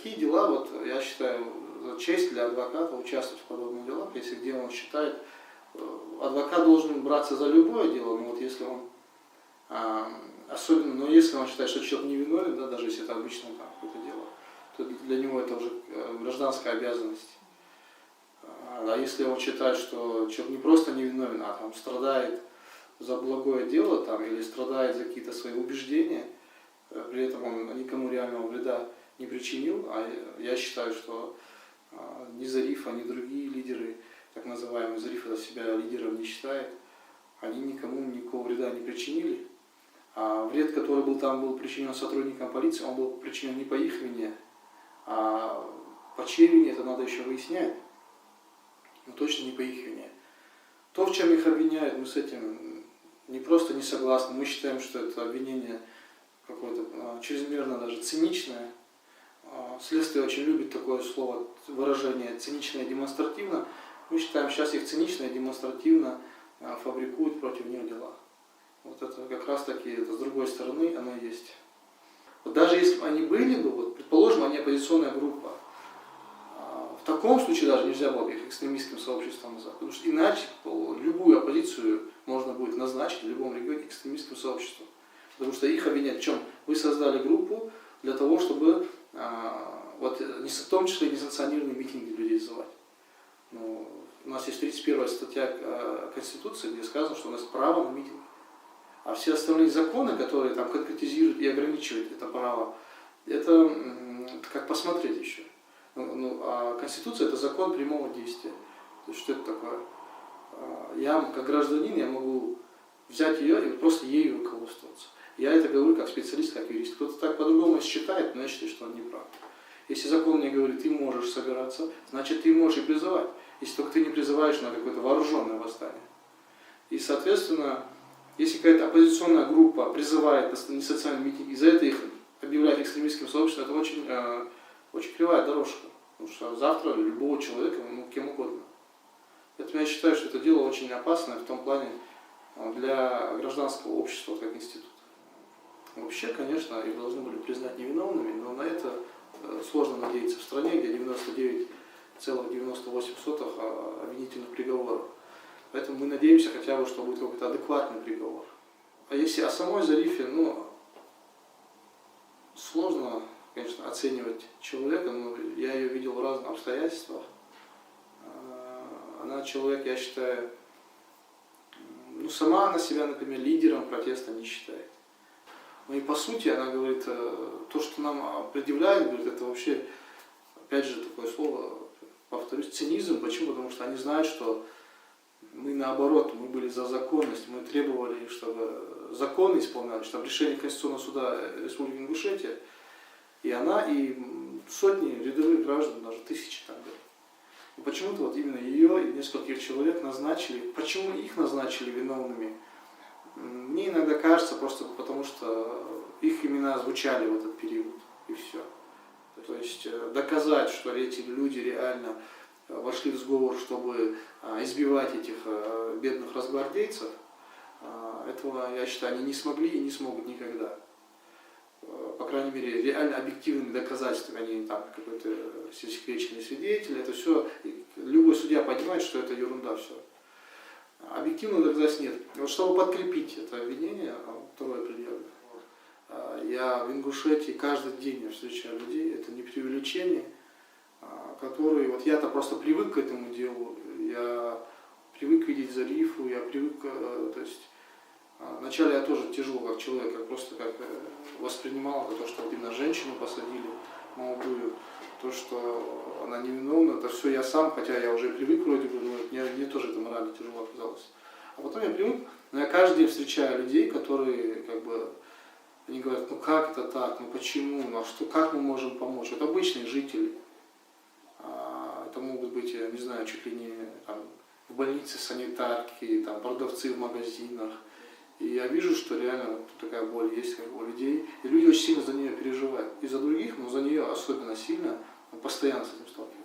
такие дела, вот я считаю, честь для адвоката участвовать в подобных делах, если где он считает, адвокат должен браться за любое дело, но вот если он, особенно, но если он считает, что человек невиновен, да, даже если это обычное там какое-то дело, то для него это уже гражданская обязанность. А если он считает, что человек не просто невиновен, а там страдает за благое дело там, или страдает за какие-то свои убеждения, при этом он никому реального вреда не причинил, а я считаю, что ни Зарифа, ни другие лидеры, так называемые, Зариф это себя лидером не считает, они никому никакого вреда не причинили. А вред, который был причинен сотрудникам полиции, он был причинен не по их вине, а по чьей вине, это надо еще выяснять, но точно не по их вине. То, в чем их обвиняют, мы с этим не просто не согласны, мы считаем, что это обвинение какое-то чрезмерно даже циничное. Следствие очень любит такое слово, выражение цинично и демонстративно. Мы считаем, сейчас их цинично и демонстративно фабрикуют против них дела. Вот это как раз таки, это с другой стороны оно есть. Вот даже если бы они были бы, вот, предположим, они оппозиционная группа, в таком случае даже нельзя было бы их экстремистским сообществом назвать, потому что иначе любую оппозицию можно будет назначить в любом регионе экстремистским сообществом. Потому что их обвинять в чем? Вы создали группу для того, чтобы вот, в том числе несанкционированные митинги людей сзывать. Но у нас есть 31 статья Конституции, где сказано, что у нас право на митинг. А все остальные законы, которые там конкретизируют и ограничивают это право, это как посмотреть еще. А Конституция это закон прямого действия. То есть что это такое? Я как гражданин я могу взять ее и просто ею руководствоваться. Я это говорю как специалист, как юрист. Кто-то так по-другому считает, но я считаю, что он не прав. Если закон мне говорит, ты можешь собираться, значит ты можешь и призывать. Если только ты не призываешь на какое-то вооруженное восстание. И, соответственно, если какая-то оппозиционная группа призывает на несоциальный митинг, и за это их объявляют экстремистским сообществом, это очень кривая дорожка. Потому что завтра любого человека, кем угодно. Поэтому я считаю, что это дело очень опасное в том плане для гражданского общества как института. Вообще, конечно, их должны были признать невиновными, но на это сложно надеяться в стране, где 99,98 обвинительных приговоров. Поэтому мы надеемся хотя бы, что будет какой-то адекватный приговор. А если о самой Зарифе, сложно, конечно, оценивать человека, но я ее видел в разных обстоятельствах. Она человек, я считаю, сама она себя, например, лидером протеста не считает. Ну и по сути она говорит, то, что нам предъявляют, говорит, это вообще, опять же, такое слово, повторюсь, цинизм. Почему? Потому что они знают, что мы наоборот, мы были за законность, мы требовали, чтобы законы исполнялись, чтобы решение Конституционного суда Республики Ингушетия, и она, и сотни рядовых граждан, даже тысячи там были. И почему-то вот именно ее и нескольких человек назначили. Почему их назначили виновными? Мне иногда кажется просто потому, что их имена звучали в этот период, и все. То есть доказать, что эти люди реально вошли в сговор, чтобы избивать этих бедных разгвардейцев, этого, я считаю, они не смогли и не смогут никогда. По крайней мере, реально объективными доказательствами, они там какой-то засекреченный свидетель, это все, любой судья понимает, что это ерунда все. Объективного доказательств нет. И вот чтобы подкрепить это обвинение, второе предъявлено, я в Ингушетии каждый день встречаю людей, это не преувеличение, которые, вот я-то просто привык к этому делу, я привык видеть Зарифу, я привык, то есть, вначале я тоже тяжело как человек, как воспринимал то, что именно женщину посадили молодую, то, что она невиновна, это все я сам, хотя я уже привык вроде бы, но мне тоже это морально тяжело оказалось. А потом я привык, но я каждый день встречаю людей, которые они говорят, как это так, почему, как мы можем помочь? Это обычные жители. Это могут быть, я не знаю, чуть ли не в больнице санитарки, продавцы в магазинах. И я вижу, что реально такая боль есть у людей. И люди очень сильно за нее переживают. И за других, но за нее особенно сильно, постоянно с этим сталкиваются.